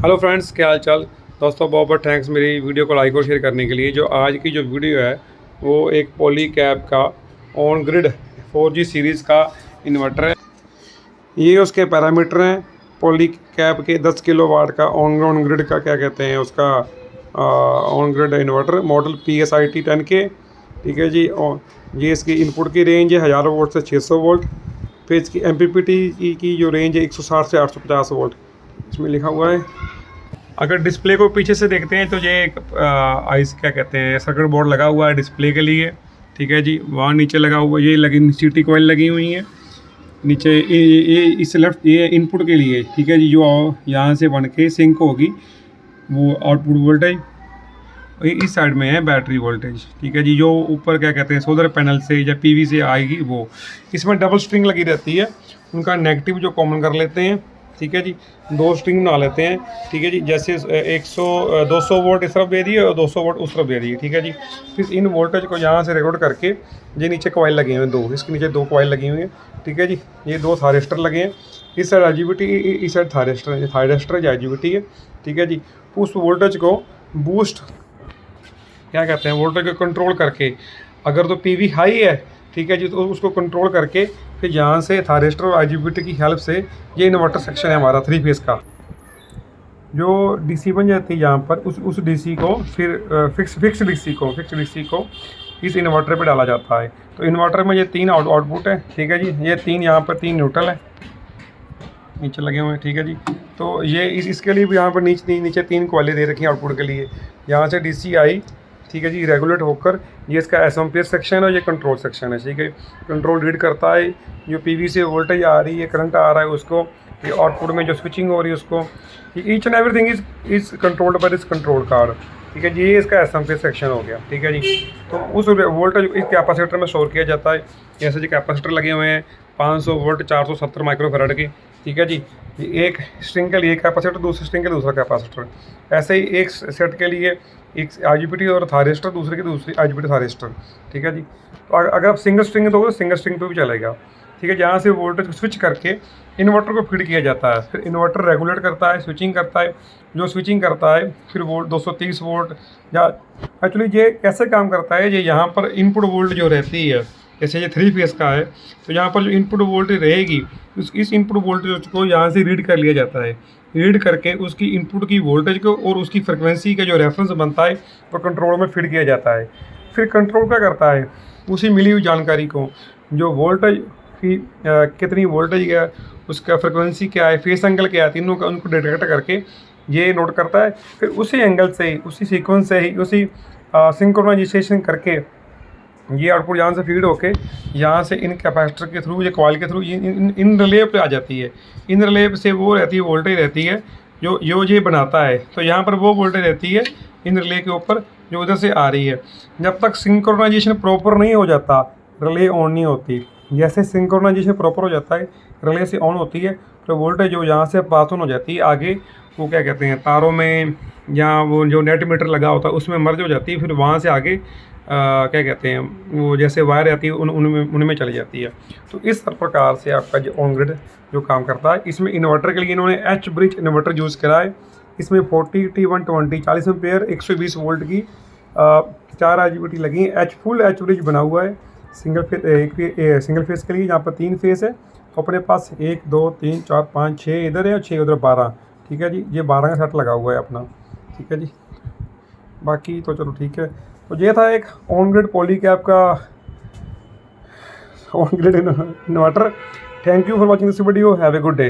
Hello friends, क्या हाल चाल। दोस्तों बहुत बहुत थैंक्स मेरी वीडियो को लाइक और शेयर करने के लिए। जो आज की जो वीडियो है वो एक पॉलीकैब का ऑन ग्रिड 4G सीरीज़ का इन्वर्टर है। ये उसके पैरामीटर हैं। पॉलीकैब के 10 किलोवाट का ऑन ग्रिड का क्या कहते हैं उसका on grid inverter model PSIT 10K। ठीक है जी। और ये इसकी इनपुट की रेंज है 1000 वोल्ट से 600 वोल्ट। फिर इसकी MPPT की जो रेंज है 160 से 850 वोल्ट इसमें लिखा हुआ है। अगर डिस्प्ले को पीछे से देखते हैं तो ये एक आइस क्या कहते हैं सर्किट बोर्ड लगा हुआ है डिस्प्ले के लिए। ठीक है जी। वहाँ नीचे लगा हुआ ये लगी सीटी कॉइल लगी हुई है नीचे। ये इस लेफ्ट ये इनपुट के लिए। ठीक है जी। जो यहाँ से बन के सिंक होगी वो आउटपुट वोल्टेज। इस साइड में है बैटरी वोल्टेज। ठीक है जी। जो ऊपर क्या कहते हैं सोलर पैनल से या PV से आएगी वो। इसमें डबल स्ट्रिंग लगी रहती है। उनका नेगेटिव जो कॉमन कर लेते हैं। ठीक है जी। 2 स्ट्रिंग बना लेते हैं। ठीक है जी। जैसे 200 वोल्ट इस तरफ दे दिए और 200 वोल्ट उस तरफ दे दिए। ठीक है जी। फिर इन वोल्टेज को यहाँ से रेकॉर्ड करके ये नीचे कॉइल लगे हुए हैं 2, इसके नीचे 2 कॉइल लगी हुई हैं। ठीक है जी। ये 2 थायरिस्टर लगे हैं। इस साइड IGBT, इस साइड थायरिस्टर या IGBT है। ठीक है जी। उस वोल्टेज को बूस्ट क्या कहते हैं वोल्टेज को कंट्रोल करके, अगर तो PV हाई है ठीक है जी तो उसको कंट्रोल करके फिर यहाँ से थायरिस्टर और IGBT की हेल्प से ये इन्वर्टर सेक्शन है हमारा 3 फेज़ का। जो DC बन जाती है यहाँ पर उस DC को फिर फिक्स DC को इस इन्वर्टर पे डाला जाता है। तो इन्वर्टर में ये 3 आउटपुट है। ठीक है जी। ये 3 यहाँ पर 3 न्यूट्रल है नीचे लगे हुए हैं। ठीक है जी। तो ये इसके लिए भी यहाँ पर नीचे 3 कॉइलें दे रखी हैं आउटपुट के लिए। यहाँ से DC आई। ठीक है जी। रेगुलेट होकर ये इसका SMPS सेक्शन है, ये कंट्रोल सेक्शन है। ठीक है। कंट्रोल रीड करता है जो PV से वोल्टेज आ रही है करंट आ रहा है उसको, ये आउटपुट में जो स्विचिंग हो रही है उसको। Each and everything is controlled by this control card. ठीक है जी। ये इसका SMPS सेक्शन हो गया। ठीक है जी। तो उस वोल्टेज इस कैपेसिटर में स्टोर किया जाता है। जैसे जी कैपेसिटर लगे हुए हैं 500 वोल्ट 470 माइक्रोफैराड के। ठीक है जी। एक स्ट्रिंग के लिए कैपेसिटर, दूसरे स्ट्रिंग के लिए दूसरा कैपेसिटर। ऐसे ही एक सेट के लिए एक IGBT और थायरिस्टर, दूसरे की दूसरी IGBT थायरिस्टर। ठीक है जी। तो अगर आप सिंगल स्ट्रिंग दोगे तो सिंगल स्ट्रिंग पे भी चलेगा। ठीक है। जहाँ से वोल्टेज को स्विच करके इन्वर्टर को फीड किया जाता है। फिर इन्वर्टर रेगुलेट करता है, स्विचिंग करता है। जो स्विचिंग करता है फिर वोल्ट 230 वोल्ट या एक्चुअली ये कैसे काम करता है। ये यहाँ पर इनपुट वोल्ट जो रहती है, जैसे ये 3 फेज़ का है तो यहाँ पर जो इनपुट वोल्टेज रहेगी इस इनपुट वोल्टेज को यहाँ से रीड कर लिया जाता है। रीड करके उसकी इनपुट की वोल्टेज को और उसकी फ्रिक्वेंसी का जो रेफरेंस बनता है वो कंट्रोल में फीड किया जाता है। फिर कंट्रोल क्या करता है, उसी मिली हुई जानकारी को जो वोल्टेज की कितनी वोल्टेज है, उसका फ्रिक्वेंसी क्या है, फेस एंगल क्या है, तीनों का उनको डिटेक्ट करके ये नोट करता है। फिर उसी एंगल से ही, उसी सीक्वेंस से ही, उसी सिंक्रोनाइजेशन करके ये आउटपुट यहाँ से फीड होके यहाँ से इन कैपेसिटर के थ्रू, ये कॉइल के थ्रू इन रिले पे आ जाती है। इन रिले से वो रहती है वोल्टेज रहती है जो ये बनाता है। तो यहाँ पर वो वोल्टेज रहती है इन रिले के ऊपर जो उधर से आ रही है। जब तक सिंक्रोनाइजेशन प्रॉपर नहीं हो जाता रिले ऑन नहीं होती। जैसे सिंक्रोनाइजेशन प्रॉपर हो जाता है रिले से ऑन होती है तो वोल्टेज जो यहाँ से पास ऑन हो जाती है आगे वो क्या कहते हैं तारों में या वो जो नेट मीटर लगा होता है उसमें मर्ज हो जाती है। फिर वहाँ से आगे क्या कहते हैं वो जैसे वायर आती है उनमें चली जाती है। तो इस प्रकार से आपका जो ऑन ग्रिड जो काम करता है। इसमें इन्वर्टर के लिए इन्होंने H ब्रिज इन्वर्टर यूज़ करा है। इसमें 40T120 40 एम्पेयर 120 वोल्ट की 4 IGBT लगी है। फुल H ब्रिज बना हुआ है सिंगल फेस के लिए। यहाँ पर 3 फेस है तो अपने पास 1 2 3 4 5 6 इधर है और 6 उधर 12। ठीक है जी। ये 12 का सेट लगा हुआ है अपना। ठीक है जी। बाकी तो चलो ठीक है। तो ये था एक ऑन ग्रिड पॉलीकैब का on grid inverter. Thank you for watching this video. Have a good day.